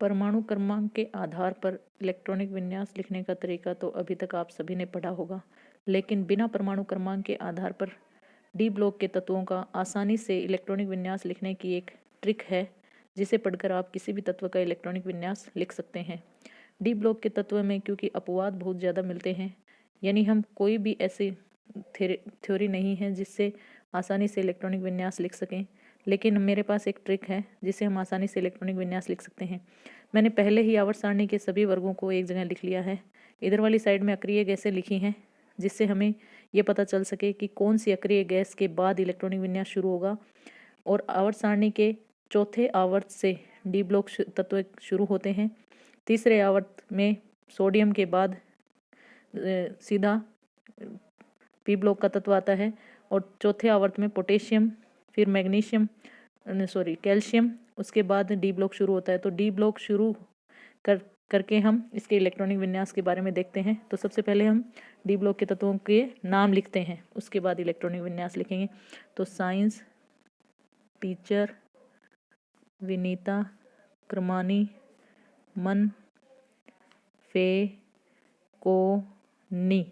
परमाणु क्रमांक के आधार पर इलेक्ट्रॉनिक विन्यास लिखने का तरीका तो अभी तक आप सभी ने पढ़ा होगा, लेकिन बिना परमाणु क्रमांक के आधार पर डी ब्लॉक के तत्वों का आसानी से इलेक्ट्रॉनिक विन्यास लिखने की एक ट्रिक है, जिसे पढ़कर आप किसी भी तत्व का इलेक्ट्रॉनिक विन्यास लिख सकते हैं। डी ब्लॉक के तत्व में क्योंकि अपवाद बहुत ज़्यादा मिलते हैं, यानी हम कोई भी ऐसी थ्योरी नहीं है जिससे आसानी से इलेक्ट्रॉनिक विन्यास लिख सकें, लेकिन मेरे पास एक ट्रिक है जिससे हम आसानी से इलेक्ट्रॉनिक विन्यास लिख सकते हैं। मैंने पहले ही आवर्त सारणी के सभी वर्गों को एक जगह लिख लिया है। इधर वाली साइड में अक्रिय गैसें लिखी हैं, जिससे हमें ये पता चल सके कि कौन सी अक्रिय गैस के बाद इलेक्ट्रॉनिक विन्यास शुरू होगा। और आवर्त सारणी के चौथे आवर्त से डी ब्लॉक तत्व शुरू होते हैं। तीसरे आवर्त में सोडियम के बाद सीधा पी ब्लॉक का तत्व आता है, और चौथे आवर्त में पोटेशियम, फिर मैग्नीशियम कैल्शियम, उसके बाद डी ब्लॉक शुरू होता है। तो डी ब्लॉक शुरू करके हम इसके इलेक्ट्रॉनिक विन्यास के बारे में देखते हैं। तो सबसे पहले हम डी ब्लॉक के तत्वों के नाम लिखते हैं, उसके बाद इलेक्ट्रॉनिक विन्यास लिखेंगे। तो साइंस, टीचर, विनीता, क्रमानी, मन, फे, को, नी।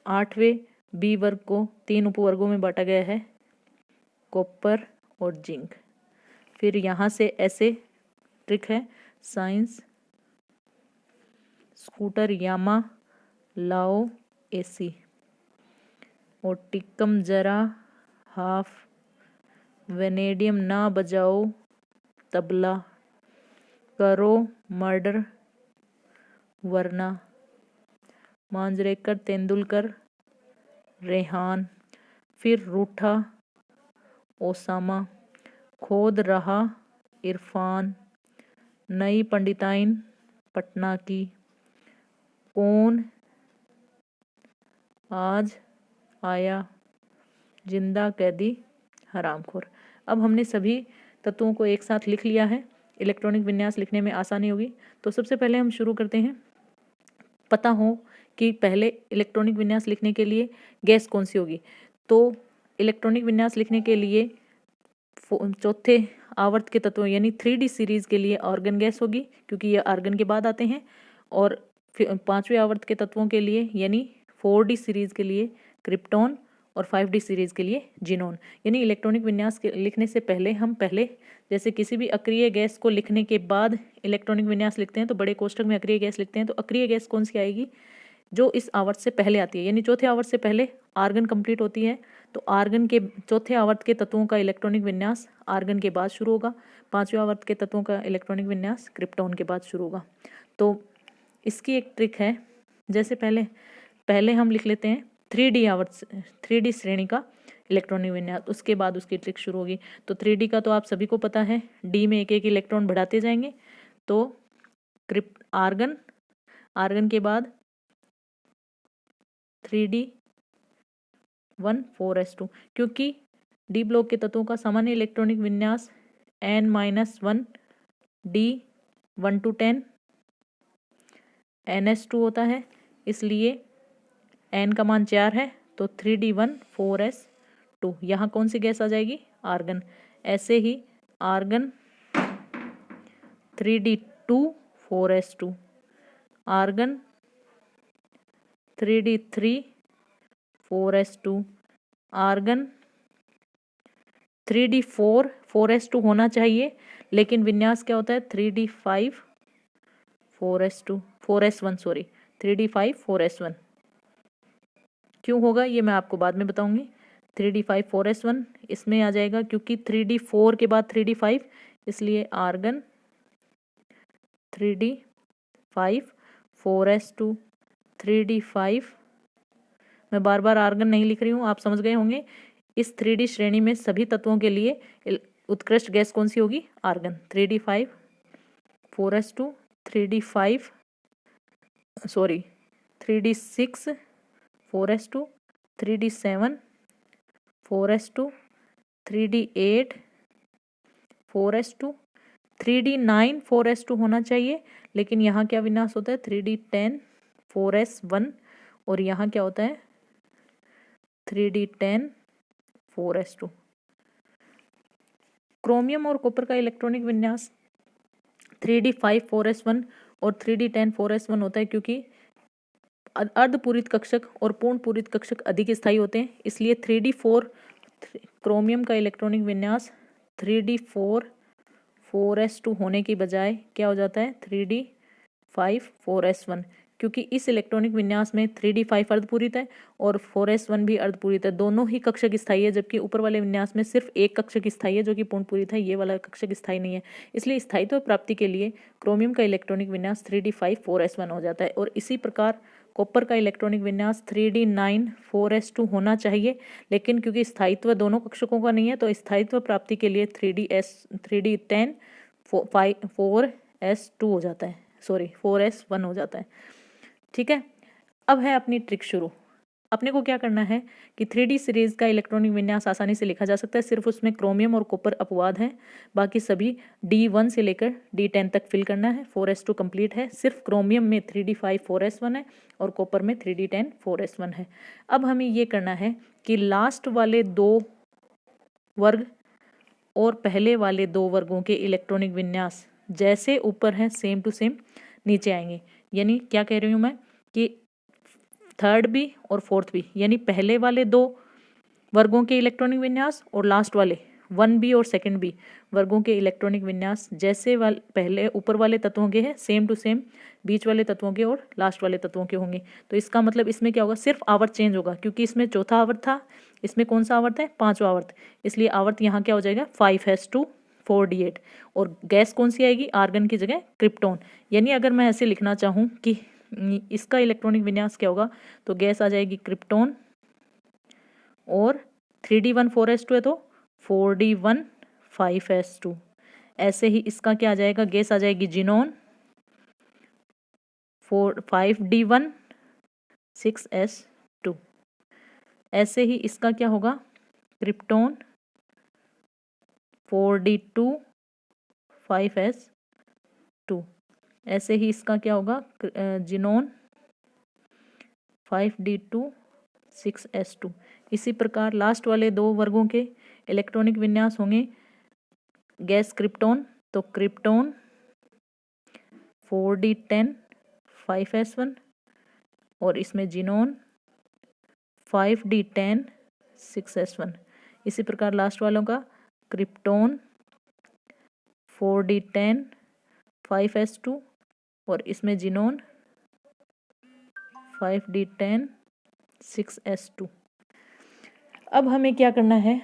8वें बी वर्ग को 3 उपवर्गों में बांटा गया है, कॉपर और जिंक। फिर यहाँ से ऐसे ट्रिक है, साइंस, स्कूटर, यामा, लाओ, एसी। और टिक्कम जरा, हाफ, वेनेडियम ना बजाओ, तबला, करो मर्डर, वरना, मांजरेकर, तेंदुलकर, रेहान। फिर रूठा, ओसामा, खोद रहा, इरफान, नई पंडिताइन, पटना की, कौन आज आया, जिंदा कैदी, हरामखोर। अब हमने सभी तत्वों को एक साथ लिख लिया है, इलेक्ट्रॉनिक विन्यास लिखने में आसानी होगी। तो सबसे पहले हम शुरू करते हैं। पता हो कि पहले इलेक्ट्रॉनिक विन्यास लिखने के लिए गैस कौन सी होगी, तो इलेक्ट्रॉनिक विन्यास लिखने के लिए चौथे आवर्त के तत्वों यानी 3D सीरीज के लिए आर्गन गैस होगी, क्योंकि ये आर्गन के बाद आते हैं। और 5वें आवर्त के तत्वों के लिए यानी 4D सीरीज के लिए क्रिप्टॉन, और 5D सीरीज के लिए जिनोन। यानी इलेक्ट्रॉनिक विन्यास लिखने से पहले हम जैसे किसी भी अक्रिय गैस को लिखने के बाद इलेक्ट्रॉनिक विन्यास लिखते हैं, तो बड़े कोष्ठक में अक्रिय गैस लिखते हैं। तो अक्रिय गैस कौन सी आएगी, जो इस आवर्त से पहले आती है, यानी चौथे आवर्त से पहले आर्गन कंप्लीट होती है। तो आर्गन के चौथे आवर्त के तत्वों का इलेक्ट्रॉनिक विन्यास आर्गन के बाद शुरू होगा। 5वें आवर्त के तत्वों का इलेक्ट्रॉनिक विन्यास क्रिप्टॉन के बाद शुरू होगा। तो इसकी एक ट्रिक है, जैसे पहले हम लिख लेते हैं 3D श्रेणी का इलेक्ट्रॉनिक विन्यास, उसके बाद उसकी ट्रिक शुरू होगी। तो 3D का तो आप सभी को पता है, डी में एक एक इलेक्ट्रॉन बढ़ाते जाएंगे। तो आर्गन के बाद 3D1 4s2, क्योंकि डी ब्लॉक के तत्वों का सामान्य इलेक्ट्रॉनिक विन्यास n-1 D 1 to 10 ns2 होता है, इसलिए n का मान 4 है। तो 3D1 4s2, यहाँ कौन सी गैस आ जाएगी, आर्गन। ऐसे ही argon 3D2 4s2, argon 3D3 4s2, argon 3D4 4s2 होना चाहिए, लेकिन विन्यास क्या होता है 3D5 4s1 3D5 4s1। क्यों होगा ये मैं आपको बाद में बताऊंगी। 3D5 4s1 इसमें आ जाएगा, क्योंकि 3D4 के बाद 3D5, इसलिए आर्गन 3D5 4s2 3D5। मैं बार बार आर्गन नहीं लिख रही हूँ, आप समझ गए होंगे। इस 3D श्रेणी में सभी तत्वों के लिए उत्कृष्ट गैस कौन सी होगी, argon. 3D5 4s2 3D6 4s2 3D7 4s2 3D8 4s2 3D9 4s2 होना चाहिए, लेकिन यहाँ क्या विन्यास होता है 3D10 4s1, और यहाँ क्या होता है 3D10 4s2। क्रोमियम और कॉपर का इलेक्ट्रॉनिक विन्यास 3d5 4s1 और 3d10 4s1 होता है, क्योंकि अर्धपूरित कक्षक और पूर्ण पूरित कक्षक अधिक स्थायी होते हैं। इसलिए 3d4 क्रोमियम का इलेक्ट्रॉनिक विन्यास 3d4 4s2 होने की बजाय क्या हो जाता है 3d5 4s1, क्योंकि इस इलेक्ट्रॉनिक विन्यास में 3d5 अर्धपूरित है और 4s1 भी अर्धपूरित है। दोनों ही कक्षक स्थायी है, जबकि ऊपर वाले विन्यास में सिर्फ एक कक्षक स्थायी है जो कि पूर्ण पूरित है, ये वाला कक्षक स्थायी नहीं है। इसलिए स्थायित्व प्राप्ति के लिए क्रोमियम का इलेक्ट्रॉनिक विन्यास 3d5 4s1 हो जाता है। और इसी प्रकार कॉपर का इलेक्ट्रॉनिक विन्यास 3d9 4s2 होना चाहिए, लेकिन क्योंकि स्थायित्व दोनों कक्षकों का नहीं है तो स्थायित्व प्राप्ति के लिए 3d10 4s2 हो जाता है, 4s1 हो जाता है। ठीक है, अब है अपनी ट्रिक शुरू। अपने को क्या करना है कि 3D सीरीज का इलेक्ट्रॉनिक विन्यास आसानी से लिखा जा सकता है, सिर्फ उसमें क्रोमियम और कॉपर अपवाद है, बाकी सभी D1 से लेकर D10 तक फिल करना है। 4s2 कंप्लीट है, सिर्फ क्रोमियम में 3d5 4s1 है और कॉपर में 3d10 4s1 है। अब हमें ये करना है कि लास्ट वाले 2 वर्ग और पहले वाले 2 वर्गों के इलेक्ट्रॉनिक विन्यास जैसे ऊपर हैं सेम टू सेम नीचे आएंगे। यानी क्या कह रही हूँ मैं कि थर्ड भी और फोर्थ भी, यानी पहले वाले 2 वर्गों के इलेक्ट्रॉनिक विन्यास और लास्ट वाले 1b और सेकंड बी वर्गों के इलेक्ट्रॉनिक विन्यास जैसे पहले ऊपर वाले तत्वों के हैं सेम टू सेम बीच वाले तत्वों के और लास्ट वाले तत्वों के होंगे। तो इसका मतलब इसमें क्या होगा, सिर्फ आवर्त चेंज होगा, क्योंकि इसमें चौथा आवर्त था, इसमें कौन सा आवर्त है 5वां आवर्त, इसलिए आवर्त यहाँ क्या हो जाएगा 5s2 4d8। और गैस कौन सी आएगी, आर्गन की जगह क्रिप्टोन। यानी अगर मैं ऐसे लिखना चाहूँ कि इसका इलेक्ट्रॉनिक विन्यास क्या होगा, तो गैस आ जाएगी क्रिप्टोन और 3d1 4s2 है तो 4d1 5s2। ऐसे ही इसका क्या आ जाएगा, गैस आ जाएगी जिनोन 5d1 6s2। ऐसे ही इसका क्या होगा क्रिप्टोन 4d2 5s2। ऐसे ही इसका क्या होगा जिनोन 5d2 6s2। इसी प्रकार लास्ट वाले 2 वर्गों के इलेक्ट्रॉनिक विन्यास होंगे गैस क्रिप्टोन तो क्रिप्टोन 4d10 5s1 और इसमें जिनोन 5d10 6s1। इसी प्रकार लास्ट वालों का क्रिप्टोन 4d10 5s2 और इसमें जिनोन 5d10 6s2। अब हमें क्या करना है,